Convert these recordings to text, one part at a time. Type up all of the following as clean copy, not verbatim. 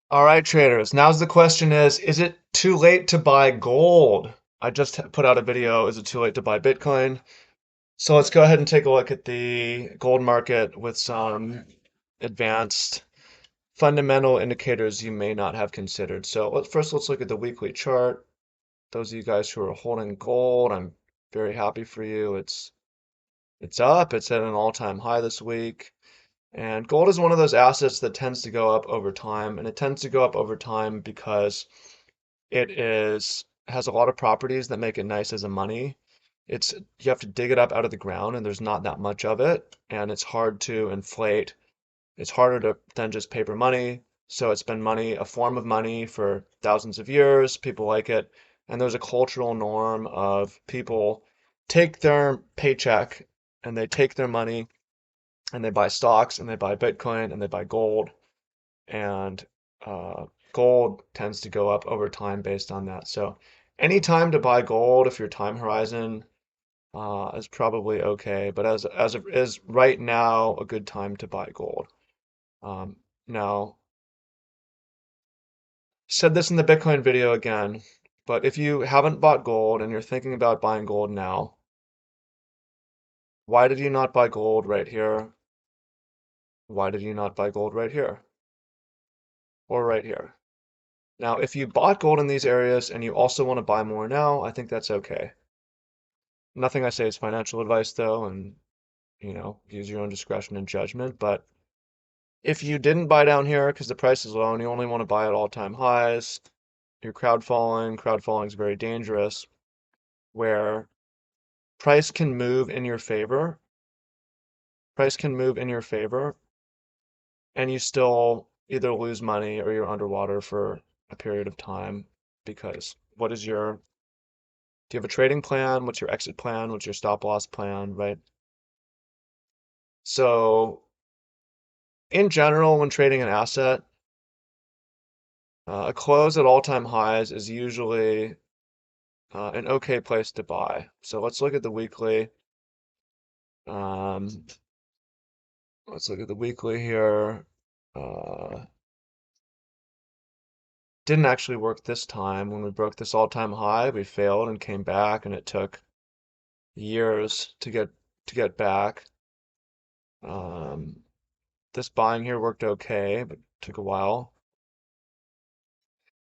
All right, traders. Now's the question is it too late to buy gold? I just put out a video, is it too late to buy Bitcoin? So let's go ahead and take a look at the gold market with some advanced fundamental indicators you may not have considered. So let's look at the weekly chart. Those of you guys who are holding gold, I'm very happy for you. It's up, it's at an all-time high this week. And gold is one of those assets that tends to go up over time, and it tends to go up over time because has a lot of properties that make it nice as a money. You have to dig it up out of the ground and there's not that much of it, and it's hard to inflate. It's harder than just paper money. So it's been money, a form of money for thousands of years. People like it. And there's a cultural norm of people take their paycheck and they take their money and they buy stocks and they buy Bitcoin and they buy gold. And uh, gold tends to go up over time based on that. So any time to buy gold if your time horizon is probably okay, but as it is right now, a good time to buy gold. Now, said this in the Bitcoin video again, but if you haven't bought gold and you're thinking about buying gold now, why did you not buy gold right here? Why did you not buy gold right here or right here? Now, if you bought gold in these areas and you also want to buy more now, I think that's okay. Nothing I say is financial advice though, and use your own discretion and judgment. But if you didn't buy down here because the price is low and you only want to buy at all-time highs, you're crowdfalling. Crowdfalling is very dangerous, where price can move in your favor. Price can move in your favor, and you still either lose money or you're underwater for a period of time because do you have a trading plan? What's your exit plan? What's your stop loss plan, right? So in general, when trading an asset, a close at all-time highs is usually an okay place to buy. So let's look at the weekly. Um, let's look at the weekly here. Uh, didn't actually work this time. When we broke this all-time high, we failed and came back, and it took years to get back. Um, this buying here worked okay, but took a while.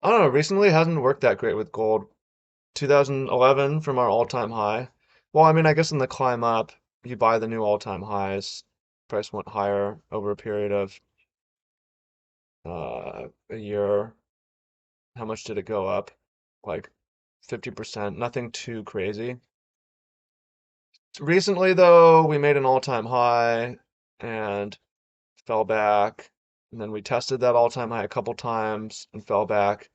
I don't know, recently it hasn't worked that great with gold. 2011 from our all-time high. Well, I mean, I guess in the climb up, you buy the new all-time highs. Price went higher over a period of a year. How much did it go up? Like 50%, nothing too crazy. Recently, though, we made an all-time high and fell back. And then we tested that all-time high a couple times and fell back.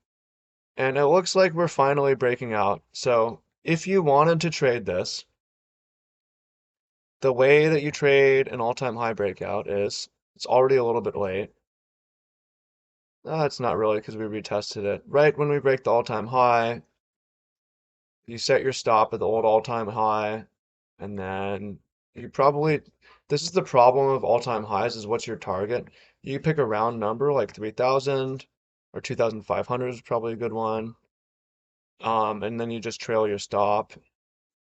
And it looks like we're finally breaking out. So if you wanted to trade this, the way that you trade an all-time high breakout is it's already a little bit late. It's not really because we retested it. Right when we break the all-time high, you set your stop at the old all-time high, and then you probably, this is the problem of all-time highs is what's your target? You pick a round number like 3,000 or 2,500 is probably a good one. And then you just trail your stop.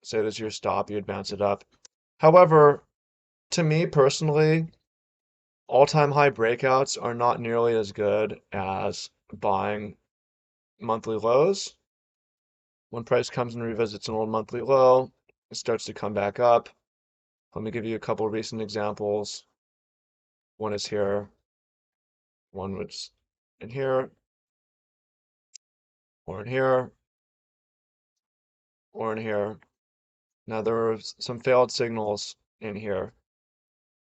Say this is your stop, you advance it up. However, to me personally, all-time high breakouts are not nearly as good as buying monthly lows. When price comes and revisits an old monthly low, it starts to come back up. Let me give you a couple of recent examples. One is here, one was in here, or in here, or in here. Now there are some failed signals in here,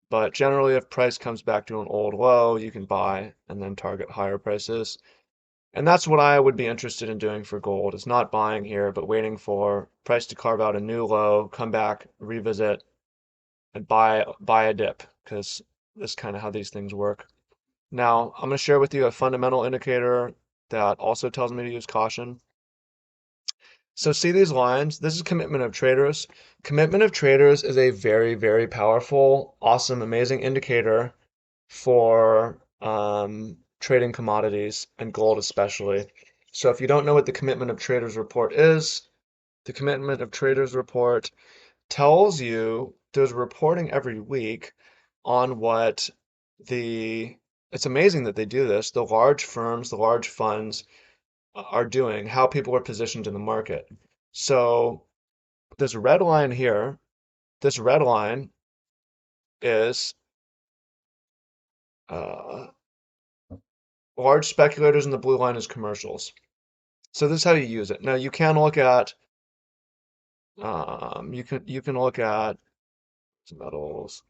but generally if price comes back to an old low, you can buy and then target higher prices. And that's what I would be interested in doing for gold, is not buying here, but waiting for price to carve out a new low, come back, revisit, and buy a dip, because that's kind of how these things work. Now, I'm going to share with you a fundamental indicator that also tells me to use caution. So see these lines? This is commitment of traders. Commitment of traders is a very, very powerful, awesome, amazing indicator for trading commodities and gold especially. So if you don't know what the Commitment of Traders report is, the Commitment of Traders report tells you there's reporting every week on what the it's amazing that they do this. The large firms, the large funds are doing, how people are positioned in the market. So this red line here, this red line is uh, large speculators, and the blue line is commercials. So this is how you use it. Now you can look at you can look at metals.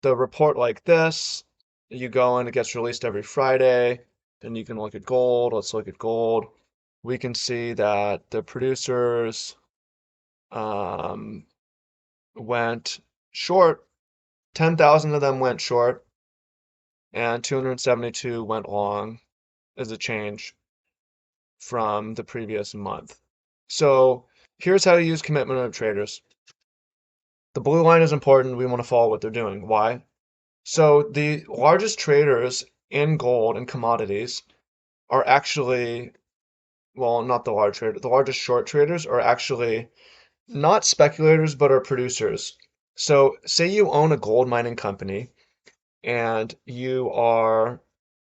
The report like this, you go in, it gets released every Friday. Then you can look at gold. Let's look at gold. We can see that the producers um, went short. 10,000 of them went short, and 272 went long as a change from the previous month. So here's how to use commitment of traders. The blue line is important. We want to follow what they're doing. Why? So the largest traders in gold and commodities are actually, well, not the large trader, the largest short traders are actually not speculators, but are producers. So say you own a gold mining company and you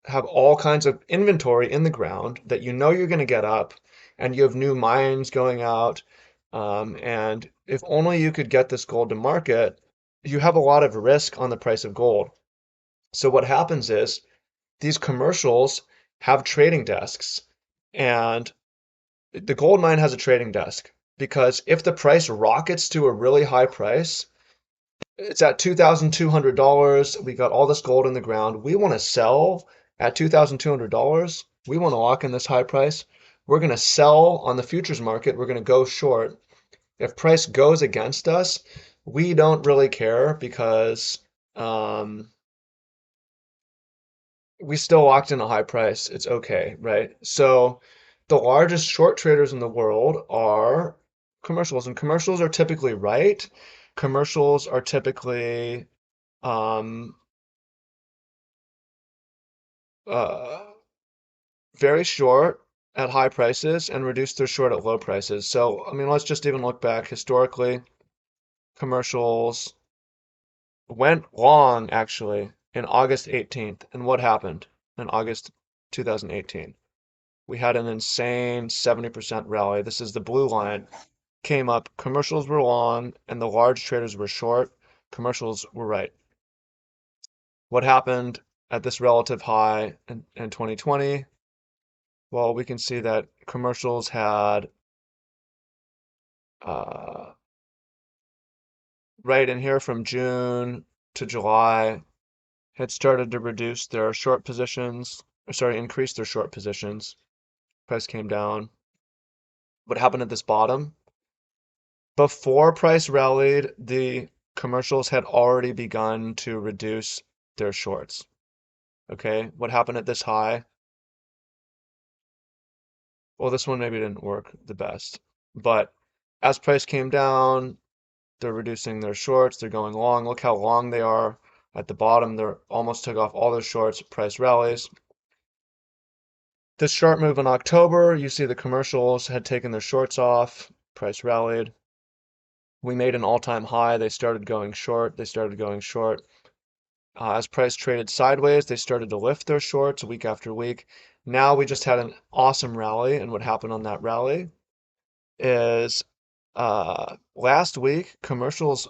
have all kinds of inventory in the ground that you know you're going to get up, and you have new mines going out. And if only you could get this gold to market, you have a lot of risk on the price of gold. So what happens is these commercials have trading desks, and the gold mine has a trading desk because if the price rockets to a really high price, it's at $2,200. We got all this gold in the ground. We want to sell at $2,200. We want to lock in this high price. We're going to sell on the futures market. We're going to go short. If price goes against us, we don't really care because um, we still locked in a high price. It's okay, right? So the largest short traders in the world are commercials, and commercials are typically right. Commercials are typically um, uh, very short at high prices and reduce their short at low prices. So, I mean, let's just even look back historically. Commercials went long actually in August 18th. And what happened in August 2018? We had an insane 70% rally. This is the blue line. Came up, commercials were long, and the large traders were short. Commercials were right. What happened at this relative high in 2020? Well, we can see that commercials had uh, right in here from June to July had started to reduce their short positions, or sorry, increase their short positions. Price came down. What happened at this bottom? Before price rallied, the commercials had already begun to reduce their shorts. Okay, what happened at this high? Well, this one maybe didn't work the best, but as price came down, they're reducing their shorts, they're going long. Look how long they are at the bottom. They're almost took off all their shorts, price rallies. This short move in October, you see the commercials had taken their shorts off, price rallied. We made an all-time high. They started going short. They started going short. As price traded sideways, they started to lift their shorts week after week. Now we just had an awesome rally, and what happened on that rally is last week commercials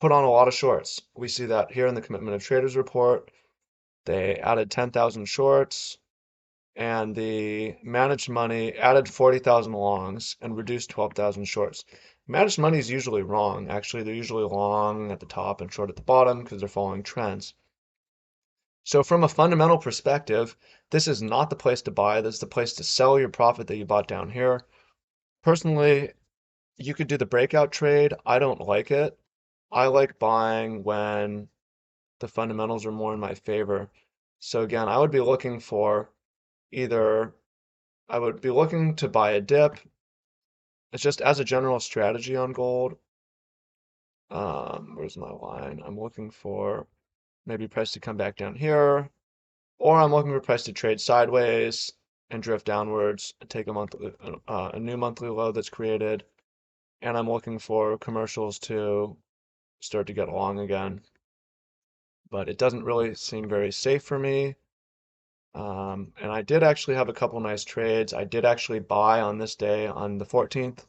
put on a lot of shorts. We see that here in the Commitment of Traders report. They added 10,000 shorts, and the managed money added 40,000 longs and reduced 12,000 shorts. Managed money is usually wrong. Actually, they're usually long at the top and short at the bottom because they're following trends. So from a fundamental perspective, this is not the place to buy. This is the place to sell your profit that you bought down here. Personally, you could do the breakout trade. I don't like it. I like buying when the fundamentals are more in my favor. So again, I would be looking for either I would be looking to buy a dip. It's just as a general strategy on gold. Where's my line? I'm looking for maybe price to come back down here. or I'm looking for price to trade sideways and drift downwards and take a new monthly low that's created, and I'm looking for commercials to start to get long again. But it doesn't really seem very safe for me. And I did actually have a couple nice trades. I did actually buy on this day on the 14th,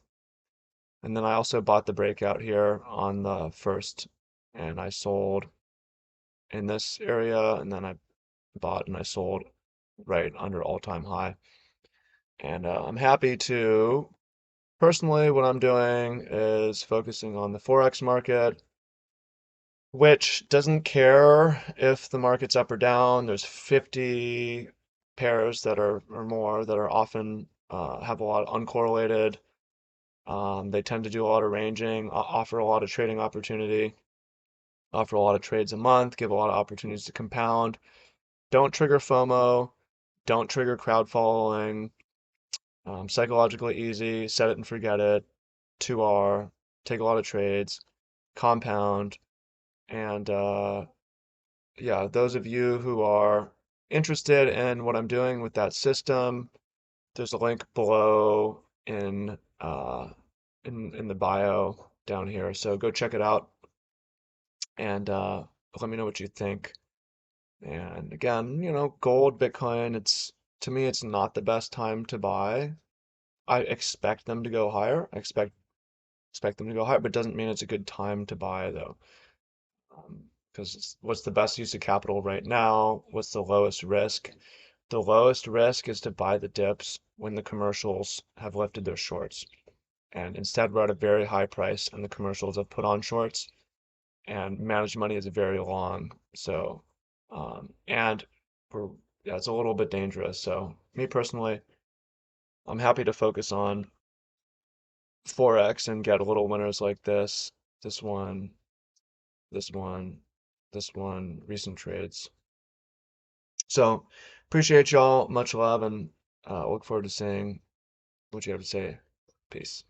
and then I also bought the breakout here on the 1st, and I sold in this area, and then I bought and I sold right under all-time high. And I'm happy to, personally, what I'm doing is focusing on the Forex market, which doesn't care if the market's up or down. There's 50 pairs that are or more that are often have a lot of uncorrelated. They tend to do a lot of ranging, offer a lot of trading opportunity, offer a lot of trades a month, give a lot of opportunities to compound. Don't trigger FOMO, don't trigger crowd following. Psychologically easy, set it and forget it. 2R, take a lot of trades, compound, and yeah, those of you who are interested in what I'm doing with that system, there's a link below in the bio down here. So go check it out and let me know what you think. And again, gold, Bitcoin, it's to me it's not the best time to buy. I expect them to go higher. I expect them to go higher, but it doesn't mean it's a good time to buy though. Because what's the best use of capital right now? What's the lowest risk? The lowest risk is to buy the dips when the commercials have lifted their shorts. And instead, we're at a very high price, and the commercials have put on shorts, and managed money is very long. So, and we're, yeah, it's a little bit dangerous. So, me personally, I'm happy to focus on Forex and get little winners like this one, this one, this one, recent trades. So appreciate y'all. Much love and look forward to seeing what you have to say. Peace.